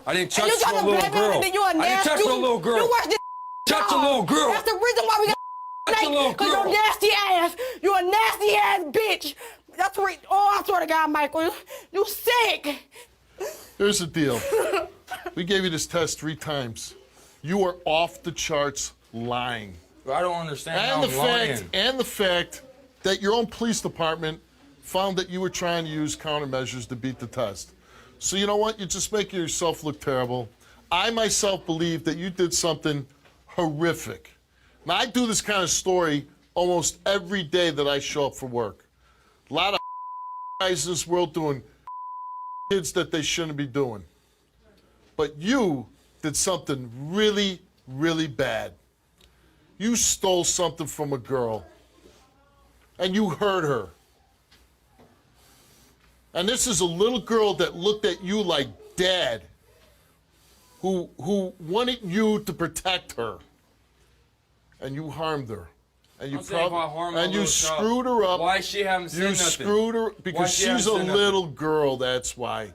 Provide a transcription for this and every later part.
I didn't touch And you no try to little blackmail girl. me, then you a I didn't nasty. touch no little girl. You worse than Touch a little girl. That's the reason why we got Touch a little because girl. you're nasty ass. You're a nasty ass bitch. That's the reason. Oh, I swear to God, Michael, you sick. Here's the deal. We gave you this test 3 times. You are off the charts lying. I don't understand how I'm lying. And the fact that your own police department found that you were trying to use countermeasures to beat the test. So you know what? You're just making yourself look terrible. I myself believe that you did something horrific. Now, I do this kind of story almost every day that I show up for work. A lot of guys in this world doing kids that they shouldn't be doing. But you did something really, really bad. You stole something from a girl, and you hurt her. And this is a little girl that looked at you like dad, who wanted you to protect her, and you harmed her. And you screwed her up. Why she haven't said nothing? You screwed her because she's a little girl, that's why.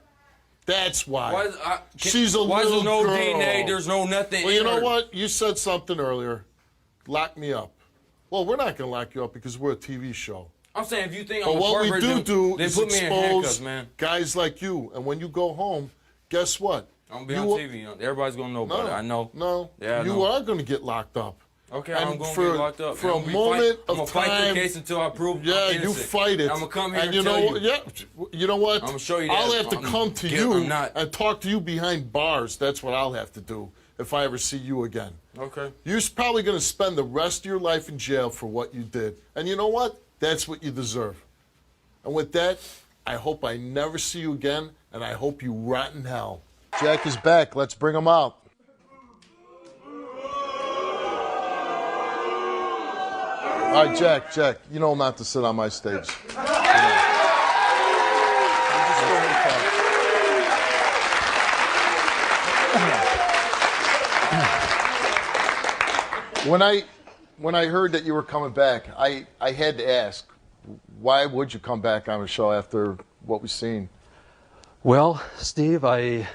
That's why. She's a little girl. Why is there no DNA? There's no nothing. Well, you know what? You said something earlier. Lock me up. Well, we're not going to lock you up because we're a TV show. I'm saying if you think I'm but a what we pervert, do then is put me in handcuffs, expose man. guys like you. And when you go home, guess what? I'm going to be on TV. Everybody's going to know about it. I know. No. Yeah, you are going to get locked up. Okay, and I'm going to get locked up. For a moment of time. I'm going to fight the case until I prove I'm innocent. You fight it. I'm going to come here and and tell you. Yeah, you know what? I'm going to show you that. I'll have to come to you and talk to you behind bars. That's what I'll have to do if I ever see you again. Okay. You're probably going to spend the rest of your life in jail for what you did. And you know what? That's what you deserve. And with that, I hope I never see you again, and I hope you rot in hell. Jack is back. Let's bring him out. All right, Jack, you know not to sit on my stage. When I heard that you were coming back, I had to ask, why would you come back on the show after what we've seen? Well, Steve, I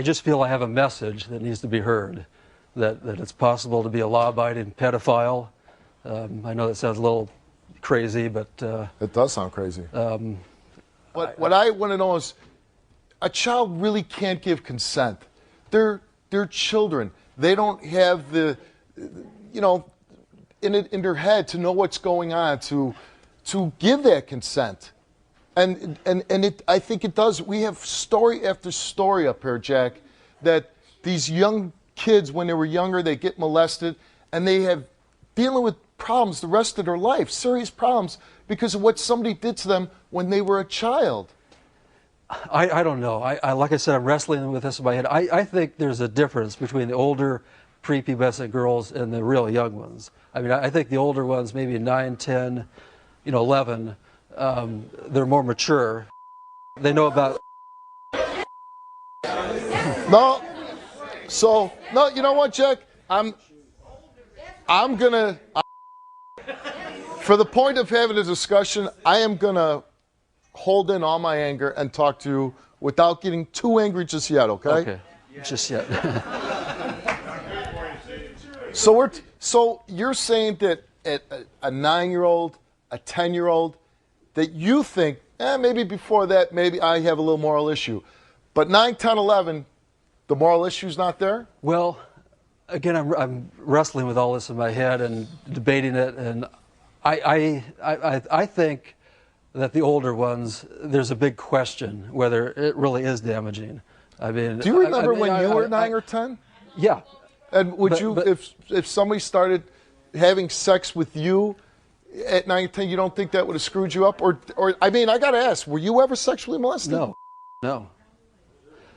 just feel I have a message that needs to be heard, that it's possible to be a law-abiding pedophile. I know that sounds a little crazy, but... it does sound crazy. What I want to know is, a child really can't give consent. They're children. They don't have the, in their head to know what's going on, to give that consent. And I think it does. We have story after story up here, Jack, that these young kids, when they were younger, they get molested, and they have dealing with problems the rest of their life, serious problems, because of what somebody did to them when they were a child. I don't know. Like I said, I'm wrestling with this in my head. I think there's a difference between the older prepubescent girls and the real young ones. I mean, I think the older ones, maybe 9, 10, 11, they're more mature. They know about... No. So, no, you know what, Jack? I'm gonna... For the point of having a discussion, I am gonna hold in all my anger and talk to you without getting too angry just yet, okay? Okay, just yet. So you're saying that at a 9-year-old, a 10-year-old, that you think, maybe before that, maybe I have a little moral issue. But 9, 10, 11, the moral issue's not there? Well, again, I'm wrestling with all this in my head and debating it, and I think that the older ones, there's a big question whether it really is damaging. I mean, do you remember when you were 9 or 10? Yeah. And would if somebody started having sex with you at 9 or 10, you don't think that would have screwed you up? Or I mean, I got to ask, were you ever sexually molested? No.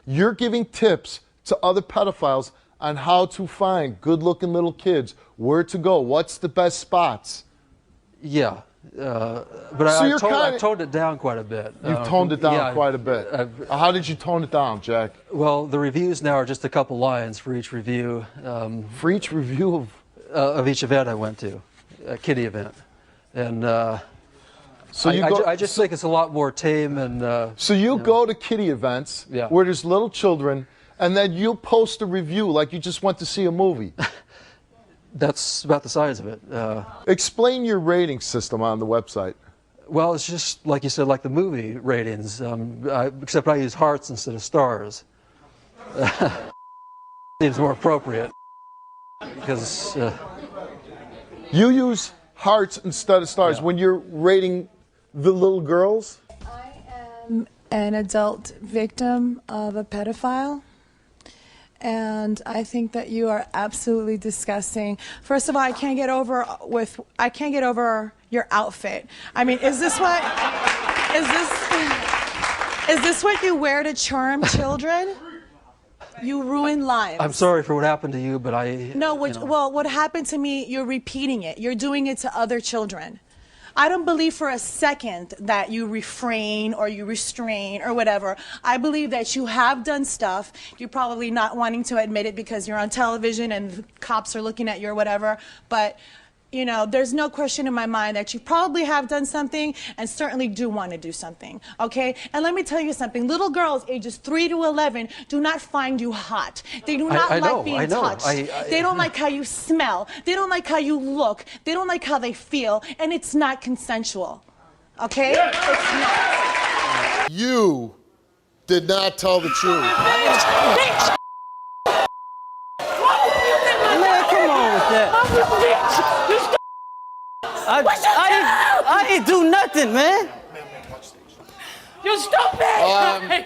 You're giving tips to other pedophiles on how to find good-looking little kids, where to go, what's the best spots. Yeah, but so I've toned it down quite a bit. You've toned it down quite a bit. How did you tone it down, Jack? Well, the reviews now are just a couple lines for each review. For each review of each event I went to, a kiddie event, and so I just think it's a lot more tame and. So you go to kiddie events where there's little children, and then you'll post a review like you just went to see a movie. That's about the size of it. Explain your rating system on the website. Well, it's just like you said, like the movie ratings, except I use hearts instead of stars. Seems more appropriate because you use hearts instead of stars when you're rating the little girls. I am an adult victim of a pedophile, and I think that you are absolutely disgusting. First of all, I can't get over your outfit. I mean, is this what you wear to charm children? You ruin lives. I'm sorry for what happened to you, but I... No, well, what happened to me, you're repeating it. You're doing it to other children. I don't believe for a second that you refrain or you restrain or whatever. I believe that you have done stuff. You're probably not wanting to admit it because you're on television and the cops are looking at you or whatever. But, you know, there's no question in my mind that you probably have done something and certainly do want to do something, okay? And let me tell you something. Little girls ages 3 to 11 do not find you hot. They do not like being touched. They don't like how you smell. They don't like how you look. They don't like how they feel. And it's not consensual, okay? It's not. You did not tell the truth. Bitch! Man, come on with that. I didn't do nothing, man. You stupid!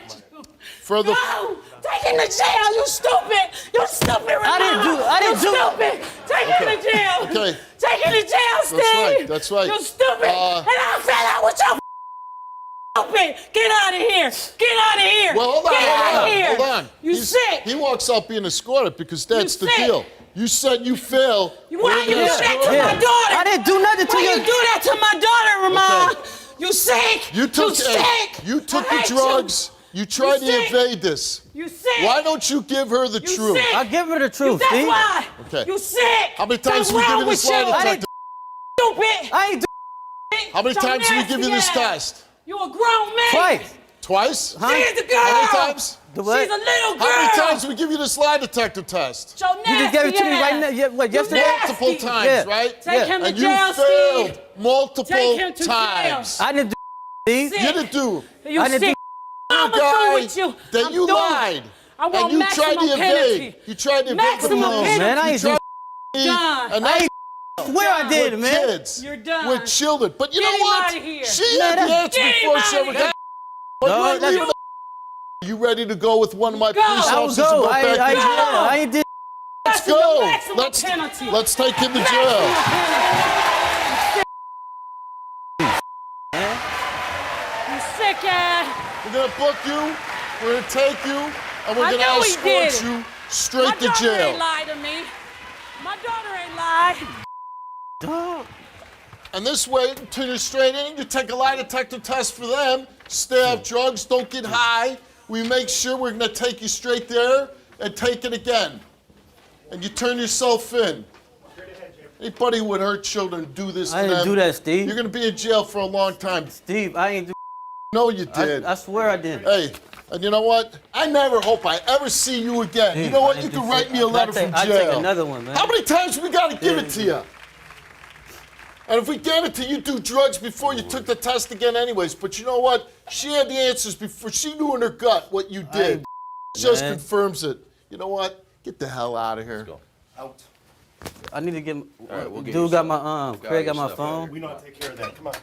For the No! Take him to jail, you stupid! You stupid, Ramon! I didn't do stupid! Take him to jail! Okay. Take him to jail, Steve! That's right. You stupid! And I fell out with your stupid! Get out of here! Get out of here! Well, hold on, Get out of here! hold on. You sick! He walks out being escorted because that's the sick. deal. You said you fail. Why you do that to my daughter? I didn't do nothing to Why you. you do that to my daughter, Ramon? Okay. You sick! You took sick! you took I the hate drugs. You tried to sick. evade this. You sick! Why don't you give her the You truth? sick. I'll give her the truth, That's Steve. why! Okay. You sick! How many times What's have we wrong given this with lie you? detector? Stupid! I ain't do How many So times have we given you this nasty ass. test? You a grown man! twice. Twice? She's a girl! How many times? The what? She's a little girl! How many times have we give you this lie detector test? So nasty You just gave it to me right now. ass. Yeah, what, yesterday? nasty. Multiple times, Yeah. right? Take him to And you jail, failed Steve. multiple Take him to times. jail. I didn't do Steve. Sick. You didn't do. You I didn't sick. I'm guy through with you. that I'm you through. lied. I want And you tried maximum to evade. penalty. You tried to evade the Maximum rules. penalty. Man, I You ain't do tried to Done. and I now ain't swear I did, with man. kids, You're done. with children. But you Get know him what? outta here. She Man, had the answer get him before she outta ever here. got. But No, wait, that's- leave it. You ready to go with one of my police I will officers and go. go back to jail? I ain't did. Let's Maximum go. penalty. Let's take him to jail. Maximum penalty. You sick ass. We're gonna book you. We're gonna take you, and we're I gonna know he escort did it. you My straight to daughter jail. ain't lied to me. My daughter ain't lied. And this way, until you're straight in, you take a lie detector test for them. Stay off drugs. Don't get high. We make sure we're gonna take you straight there and take it again. And you turn yourself in. Anybody who would hurt children do this to them. I didn't do that, Steve. You're gonna be in jail for a long time. Steve, I ain't do. No, you did. I swear I did. Hey, and you know what? I never hope I ever see you again. You know what? You can write me a letter from I'll jail. take another one, man. How many times we gotta give it to you? And if we gave it to you, do drugs before you took the test again anyways. But you know what? She had the answers before. She knew in her gut what you did. Just man. confirms it. You know what? Get the hell out of here. Out. I need to get. right, we'll get Dude you got stuff. my Craig got my stuff phone. We know how to take care of that. Come on.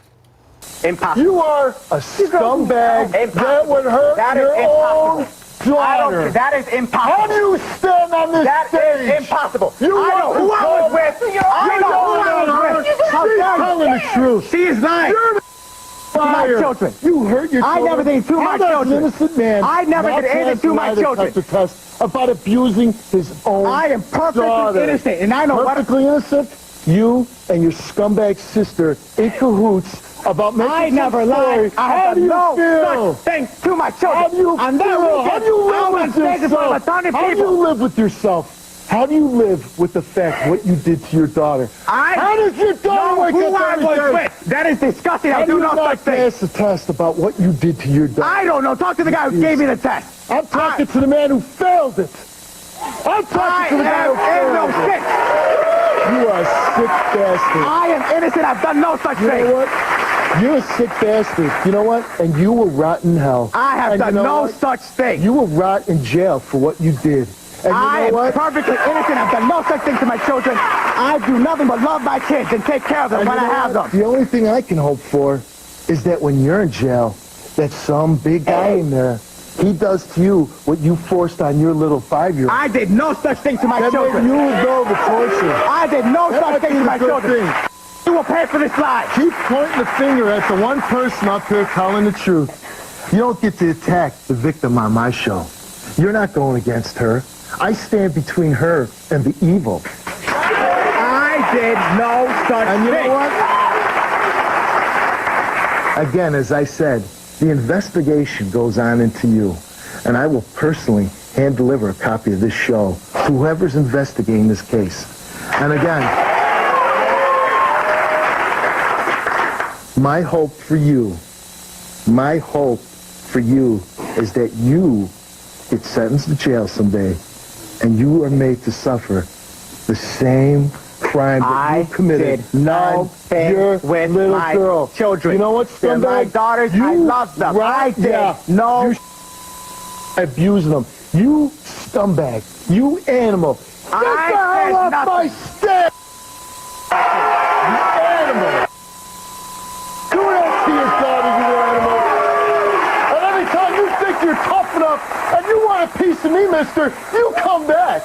Impossible. You are a scumbag that Impossible. would hurt That is your own daughter. That is How impossible. do you stand on this That stage? is impossible. You I know who I was with. I know who I was with. She's telling the truth. She is lying. You're a To my liar. children. You hurt your I children. never did to my How does children. an innocent man I never not did anything pass to my a lie children. detector test about abusing his own I am perfectly daughter. innocent, and I know what. Perfectly innocent? You and your scumbag sister in cahoots about making I some never story. lied. I How have do you no feel? such thing to my children. How do you On that feel? weekend, How do you I live went with upstairs in front of yourself? 1,000 How do people. you live with yourself? How do you live with the fact what you did to your daughter? How does your daughter know wake who up I every was day? with. That is disgusting. How I do do you no not such thing. pass the test about what you did to your daughter? I don't know. Talk to the guy who gave me the test. I'm talking to the man who failed it. I'm talking to the man who failed it. You are a sick bastard. I am innocent. I've done no such You thing. know what? You're a sick bastard. You know what? And you will rot in hell. I have And done you know no what? such thing. You will rot in jail for what you did. And I you know am what? perfectly innocent. I've done no such thing to my children. I do nothing but love my kids and take care of them And when you I know have what? them. The only thing I can hope for is that when you're in jail, that some big guy in there, he does to you what you forced on your little 5-year-old. I did no such thing to my That children. made you go the torture. I did no That such might thing be to the my good children. thing. You will pay for this lie. Keep pointing the finger at the one person up there telling the truth. You don't get to attack the victim on my show. You're not going against her. I stand between her and the evil. I did no such And you thing. know what? Again, as I said, the investigation goes on into you. And I will personally hand deliver a copy of this show to whoever's investigating this case. And again, my hope for you is that you get sentenced to jail someday and you are made to suffer the same crime that I you committed did no on thing your with little my girl. children. You know what, They're my scumbag? daughters. I love them. I did no. You abusing them. You scumbag. You animal. Get the I hell did off my nothing. stage! You animal. Do that to your daughter, you animal. And every time you think you're tough enough and you want a piece of me, mister, you come back.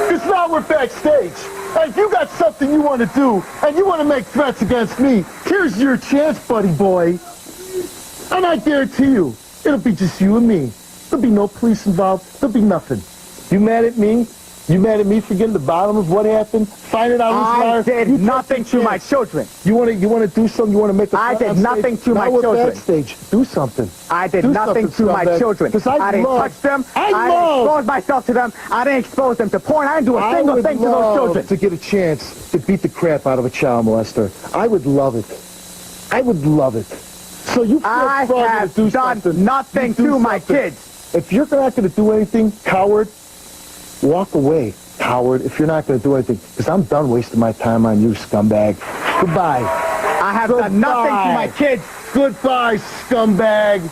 Because now we're backstage. And if you got something you want to do and you want to make threats against me, here's your chance, buddy boy. And I guarantee you, it'll be just you and me. There'll be no police involved. There'll be nothing. You mad at me? You mad at me for getting to the bottom of what happened? Finding out who's I liar? did You take nothing the to my chance. children. You want to do something? You want to make a I threat did on stage? nothing to Now my we're children. backstage. Do something. I did Do nothing something, to my scumbag. children. 'Cause I didn't touch them. I didn't expose myself to them. I didn't expose them to porn. I didn't do a single thing to those children. To get a chance to beat the crap out of a child molester. I would love it. I would love it. So you feel I froggy have to do done something. nothing You do to my something. kids. If you're not going to do anything, coward, walk away, coward, if you're not going to do anything. Because I'm done wasting my time on you, scumbag. Goodbye. I have done nothing to my kids. Goodbye, scumbag.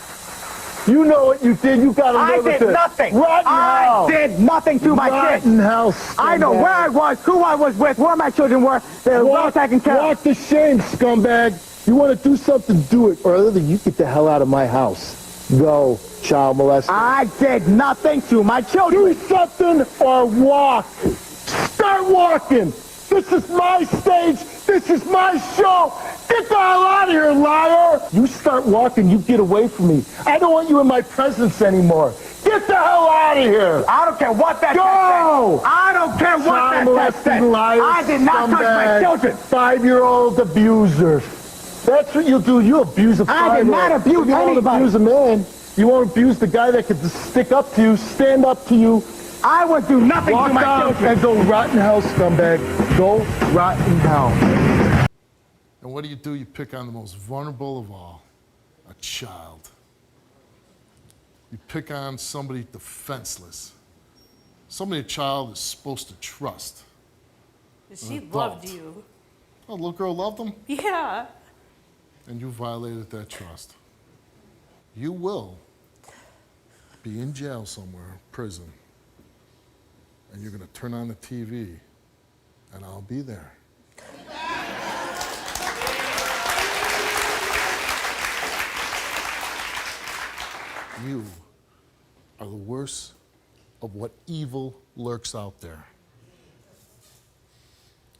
You know what you did. You got to I live with did it. nothing. Rotten hell. I did nothing to my kids. Rotten hell, scumbag. I know where I was, who I was with, where my children were. They're well taken care of. Walk the shame, scumbag. You want to do something, do it. Or other than you get the hell out of my house. Go, child molester. I did nothing to my children. Do something or walk. Start walking. This is my stage. This is my show. Get the hell out of here, liar. You start walking, you get away from me. I don't want you in my presence anymore. Get the hell out of here. I don't care what that Go. says. I don't care what Child that molesting says. liar, I did not touch my scumbag, children. 5-year-old abuser. That's what you'll do. You abuse a 5-year-old. I did not abuse You won't anybody. abuse a man. You won't abuse the guy that could just stick up to you, stand up to you. I would do nothing Walk to my out children. and go rot in hell, scumbag. Go rot in hell. And what do? You pick on the most vulnerable of all, a child. You pick on somebody defenseless. Somebody a child is supposed to trust. She loved you. Oh, little girl loved him? Yeah. And you violated that trust. You will be in jail somewhere, prison, and you're going to turn on the TV, and I'll be there. You are the worst of what evil lurks out there.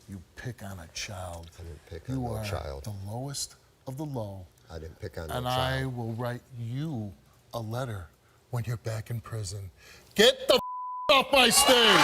You pick on a child. I didn't pick on no child. The lowest of the low. I didn't pick on no And child. I will write you a letter when you're back in prison. Get the off my stage!